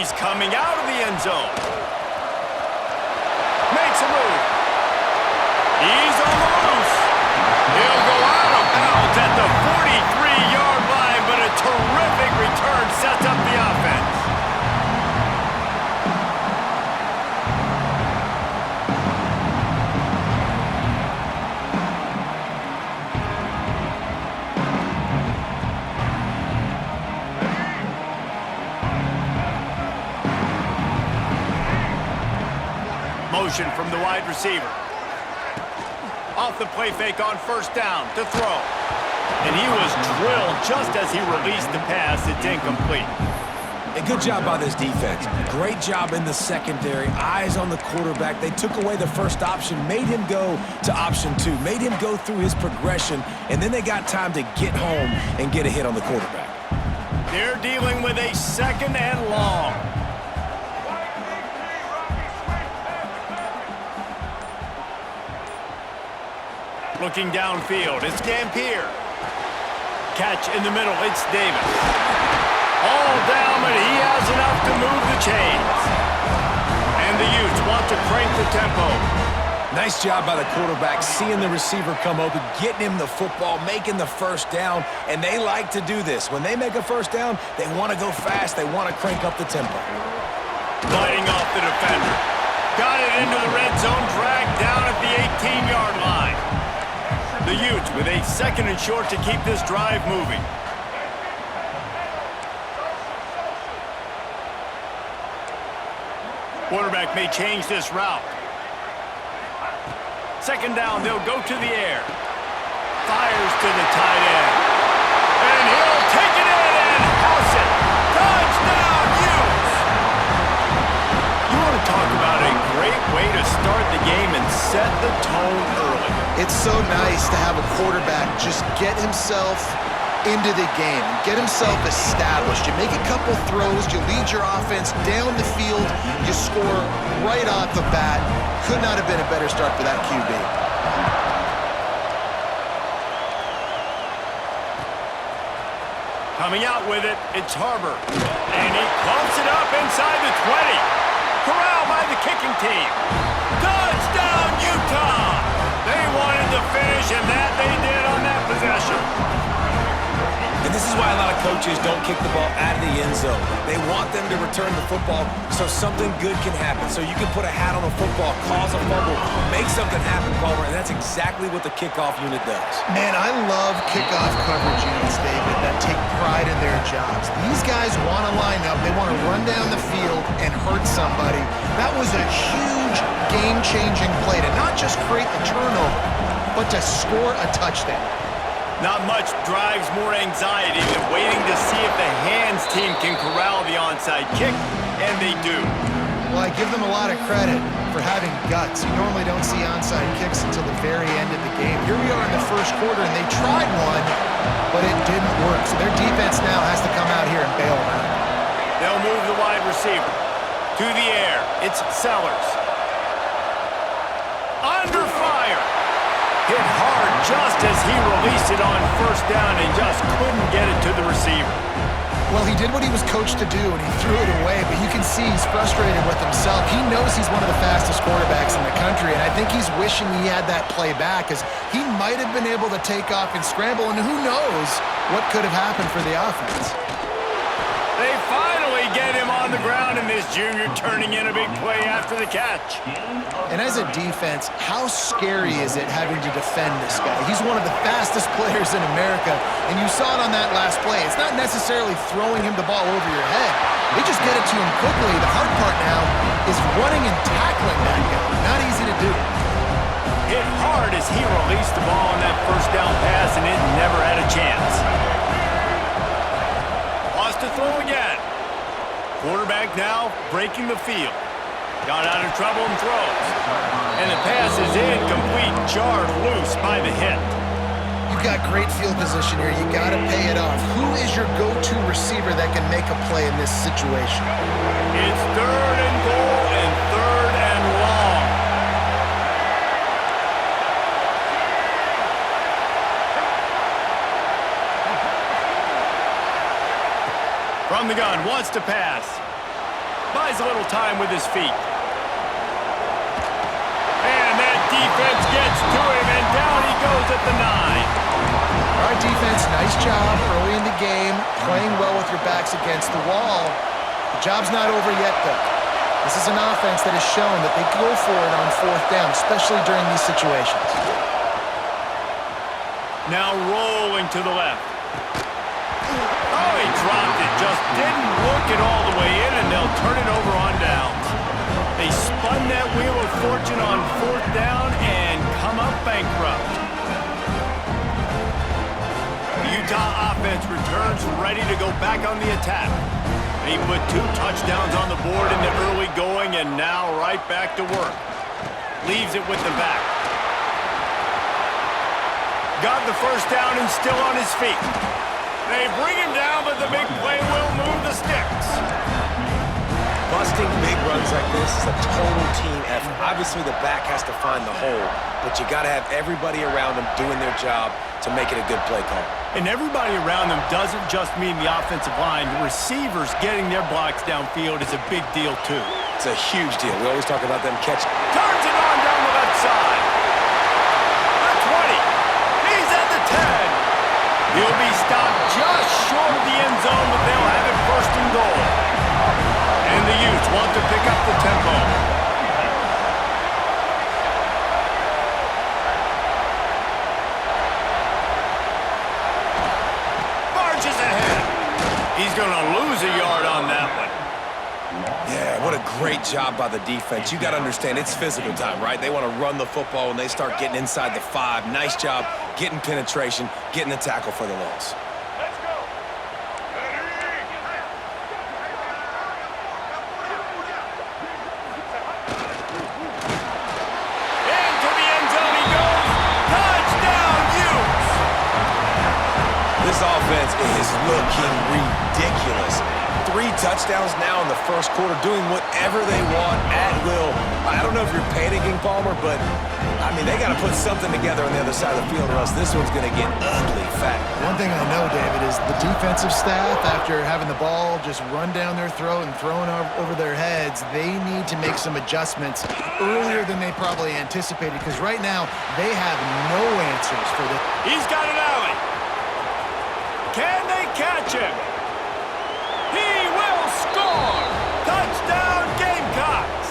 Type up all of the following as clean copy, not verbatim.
He's coming out of the end zone. Makes a move. He's on the loose. He'll go out of bounds at the 43-yard line, but a terrific return sets up the offense. Motion from the wide receiver. Off the play fake on first down to throw. And he was drilled just as he released the pass. It's incomplete. A good job by this defense. Great job in the secondary. Eyes on the quarterback. They took away the first option, made him go to option 2, made him go through his progression, and then they got time to get home and get a hit on the quarterback. They're dealing with a second and long. Looking downfield, it's Dampier. Catch in the middle, it's Davis. All down, but he has enough to move the chains. And the Utes want to crank the tempo. Nice job by the quarterback, seeing the receiver come open, getting him the football, making the first down, and they like to do this. When they make a first down, they want to go fast, they want to crank up the tempo. Gliding off the defender. Got it into the red zone, dragged down at the 18-yard line. The Utes with a second and short to keep this drive moving. Quarterback may change this route. Second down, they'll go to the air. Fires to the tight end. And he'll take it in and house it. Touchdown, Utes! You want to talk about a great way to start the game and set the tone early. It's so nice to have a quarterback just get himself into the game, get himself established. You make a couple throws, you lead your offense down the field, you score right off the bat. Could not have been a better start for that QB. Coming out with it, it's Harbor. And he clumps it up inside the 20. Corralled by the kicking team. Touchdown, Utah! They wanted to finish, and that they did on that possession. And this is why a lot of coaches don't kick the ball out of the end zone. They want them to return the football so something good can happen. So you can put a hat on a football, cause a fumble, make something happen, Palmer, and that's exactly what the kickoff unit does. Man, I love kickoff coverage units, David, that take pride in their jobs. These guys want to line up. They want to run down the field and hurt somebody. That was a huge game-changing play to not just create the turnover, but to score a touchdown. Not much drives more anxiety than waiting to see if the hands team can corral the onside kick, and they do. Well, I give them a lot of credit for having guts. You normally don't see onside kicks until the very end of the game. Here we are in the first quarter, and they tried one, but it didn't work. So their defense now has to come out here and bail them out. They'll move the wide receiver. To the air, it's Sellers. Under fire. Hit hard just as he released it on first down and just couldn't get it to the receiver. Well, he did what he was coached to do, and he threw it away, but you can see he's frustrated with himself. He knows he's one of the fastest quarterbacks in the country, and I think he's wishing he had that play back, as he might have been able to take off and scramble, and who knows what could have happened for the offense. They finally get him on the ground, and this junior turning in a big play after the catch. And as a defense, how scary is it having to defend this guy? He's one of the fastest players in America, and you saw it on that last play. It's not necessarily throwing him the ball over your head. They just get it to him quickly. The hard part now is running and tackling that guy. Not easy to do. Hit hard as he released the ball on that first down pass, and it never had a chance. Lost to throw again. Quarterback now breaking the field. Got out of trouble and throws. And the pass is incomplete, jarred loose by the hit. You've got great field position here. You got to pay it off. Who is your go-to receiver that can make a play in this situation? It's third and goal and third and long. From the gun, wants to pass. buys a little time with his feet. And that defense gets to him, and down he goes at the 9. All right, defense, nice job early in the game, playing well with your backs against the wall. The job's not over yet, though. This is an offense that has shown that they go for it on 4th down, especially during these situations. Now rolling to the left. Oh, he dropped it. Just didn't work it all the way in, and they'll turn it over on downs. They spun that wheel of fortune on 4th down and come up bankrupt. The Utah offense returns ready to go back on the attack. He put 2 touchdowns on the board in the early going, and now right back to work. Leaves it with the back. Got the first down and still on his feet. They bring him down, but the big play will move the sticks. Busting big runs like this is a total team effort. Obviously, the back has to find the hole, but you got to have everybody around them doing their job to make it a good play call. And everybody around them doesn't just mean the offensive line. The receivers getting their blocks downfield is a big deal, too. It's a huge deal. We always talk about them catching. Turns it on down the left side. The 20. He's at the 10. He'll be stopped just short of the end zone, but they'll have it 1st and goal. And the Utes want to pick up the tempo. Marches ahead. He's going to lose a yard on that one. Yeah, what a great job by the defense. You got to understand, it's physical time, right? They want to run the football when they start getting inside the 5. Nice job getting penetration, getting the tackle for the loss. Let's go. Into the end zone he goes. Touchdown, Utes. This offense is looking ridiculous. 3 touchdowns now in the 1st quarter, doing whatever they want at will. I don't know if you're panicking, Palmer, but, I mean, they got to put something together on the other side of the field, or else this one's going to get ugly fat. One thing I know, David, is the defensive staff, after having the ball just run down their throat and thrown over their heads, they need to make some adjustments earlier than they probably anticipated, because right now they have no answers for this. He's got an alley. Can they catch him? He will score! Touchdown, Gamecocks!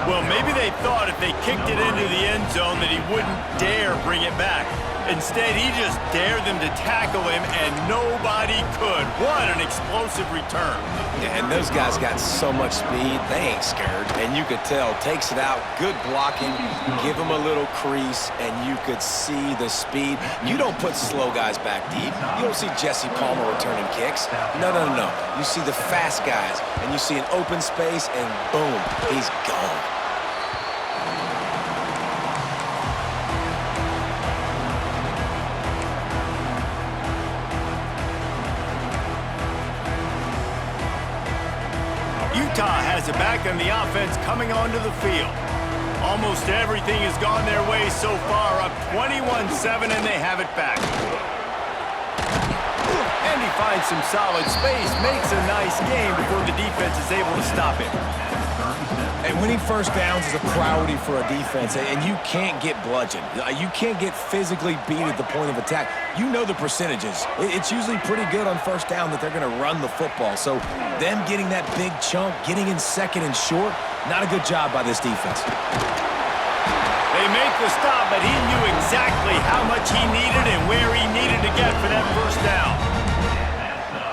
Well, maybe they thought if they kicked it into the end zone that he wouldn't dare bring it back. Instead, he just dared them to tackle him, and nobody could. What an explosive return. Yeah, and those guys got so much speed, they ain't scared. And you could tell, takes it out, good blocking, give them a little crease, and you could see the speed. You don't put slow guys back deep. You don't see Jesse Palmer returning kicks. No. You see the fast guys, and you see an open space, and boom, he's gone. Utah has it back, and the offense coming onto the field. Almost everything has gone their way so far, up 21-7, and they have it back. And he finds some solid space, makes a nice game before the defense is able to stop him. And winning 1st downs is a priority for a defense, and you can't get bludgeoned. You can't get physically beat at the point of attack. You know the percentages. It's usually pretty good on 1st down that they're going to run the football. So them getting that big chunk, getting in 2nd and short, not a good job by this defense. They make the stop, but he knew exactly how much he needed and where he needed to get for that 1st down.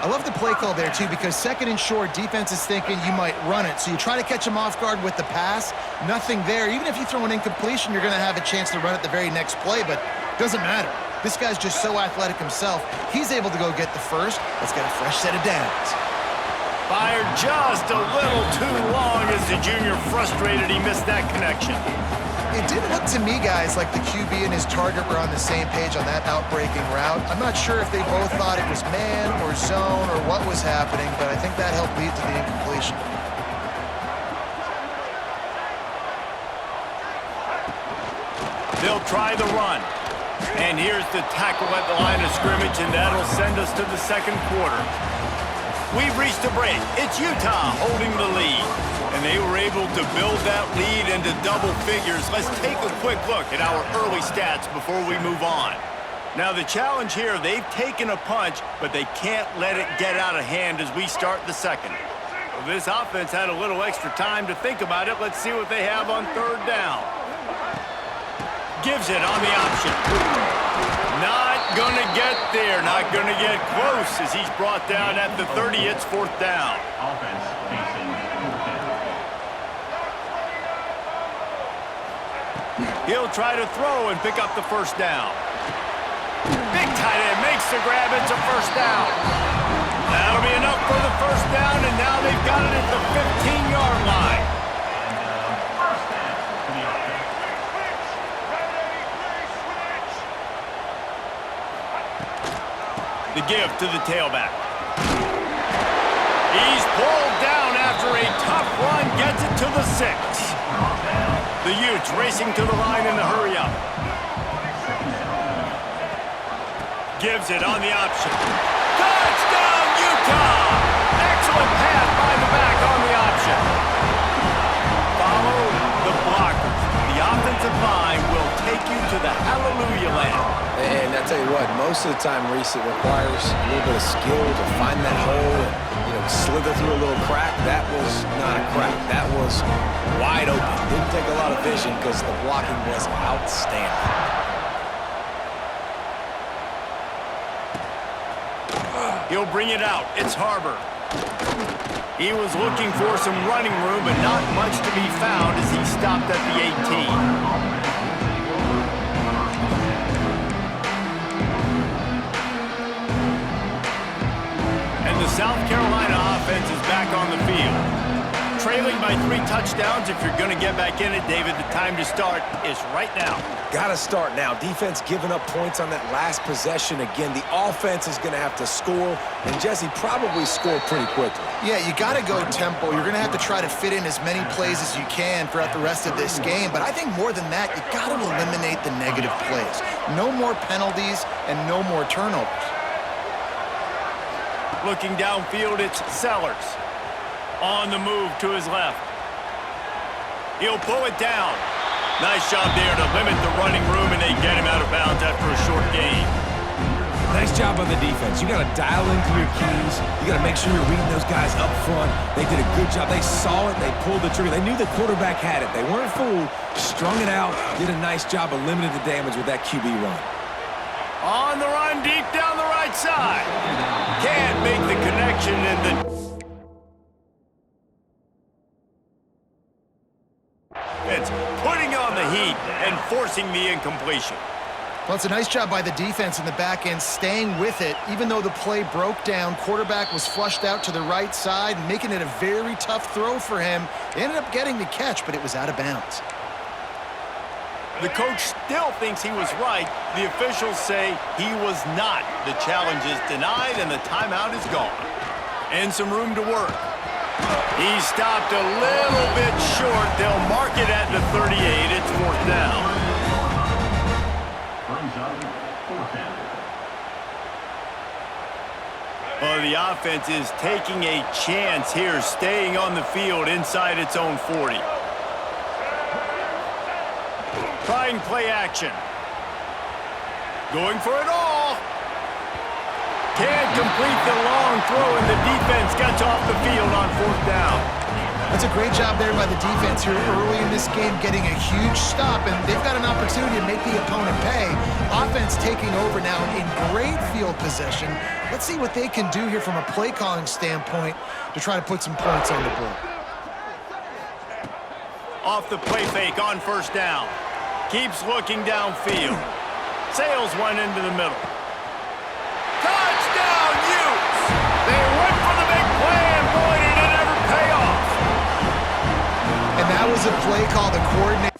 I love the play call there, too, because 2nd and short, defense is thinking you might run it. So you try to catch him off guard with the pass. Nothing there. Even if you throw an incompletion, you're going to have a chance to run it the very next play, but it doesn't matter. This guy's just so athletic himself. He's able to go get the first. Let's get a fresh set of downs. Fired just a little too long as the junior frustrated he missed that connection. It did look to me, guys, like the QB and his target were on the same page on that outbreaking route. I'm not sure if they both thought it was man or zone or what was happening, but I think that helped lead to the incompletion. They'll try the run. And here's the tackle at the line of scrimmage, and that'll send us to the 2nd quarter. We've reached a break. It's Utah holding the lead. And they were able to build that lead into double figures. Let's take a quick look at our early stats before we move on. Now the challenge here, they've taken a punch, but they can't let it get out of hand as we start the second. Well, this offense had a little extra time to think about it. Let's see what they have on third down. Gives it on the option. Not going to get there, not going to get close as he's brought down at the 30. It's fourth down. Offense facing fourth down. He'll try to throw and pick up the first down. Big tight end makes the grab. It's a first down. That'll be enough for the first down, and now they've got it at the 15-yard line. First down for the offense. The give to the tailback. He's pulled down after a tough run, gets it to the 6. The Utes racing to the line in the hurry-up. Gives it on the option. Touchdown, Utah! Excellent pass by the back on the option. Follow the blockers. The offensive line will take you to the hallelujah land. And I tell you what, most of the time, Reese, it requires a little bit of skill to find that hole and, slither through a little crack. That was not a crack. That was wide open. Didn't take a lot of vision because the blocking was outstanding. He'll bring it out. It's Harbor. He was looking for some running room, but not much to be found as he stopped at the 18. And the South Carolina offense is back on the field. Trailing by 3 touchdowns. If you're going to get back in it, David, the time to start is right now. Got to start now. Defense giving up points on that last possession. Again, the offense is going to have to score, and Jesse probably score pretty quickly. Yeah, you got to go tempo. You're going to have to try to fit in as many plays as you can throughout the rest of this game. But I think more than that, you got to eliminate the negative plays. No more penalties and no more turnovers. Looking downfield, it's Sellers. On the move to his left. He'll pull it down. Nice job there to limit the running room, and they get him out of bounds after a short gain. Nice job on the defense. You got to dial into your keys. You got to make sure you're reading those guys up front. They did a good job. They saw it. They pulled the trigger. They knew the quarterback had it. They weren't fooled. Strung it out. Did a nice job of limiting the damage with that QB run. On the run, deep down the right side. Can't make the connection, and the it's putting on the heat and forcing the incompletion. Well, it's a nice job by the defense in the back end, staying with it. Even though the play broke down, quarterback was flushed out to the right side, making it a very tough throw for him. They ended up getting the catch, but it was out of bounds. The coach still thinks he was right. The officials say he was not. The challenge is denied, and the timeout is gone. And some room to work. He stopped a little bit short. They'll mark it at the 38. It's fourth down. Brings up fourth down. Well, the offense is taking a chance here, staying on the field inside its own 40. Trying play action. Going for it all. Can't complete the long throw, and the defense gets off the field on fourth down. That's a great job there by the defense here early in this game, getting a huge stop, and they've got an opportunity to make the opponent pay. Offense taking over now in great field possession. Let's see what they can do here from a play calling standpoint to try to put some points on the board. Off the play fake on first down. Keeps looking downfield. Sails one into the middle. Touchdown, Utes! They went for the big play, and boy, did it ever pay off. And that was a play call the coordinator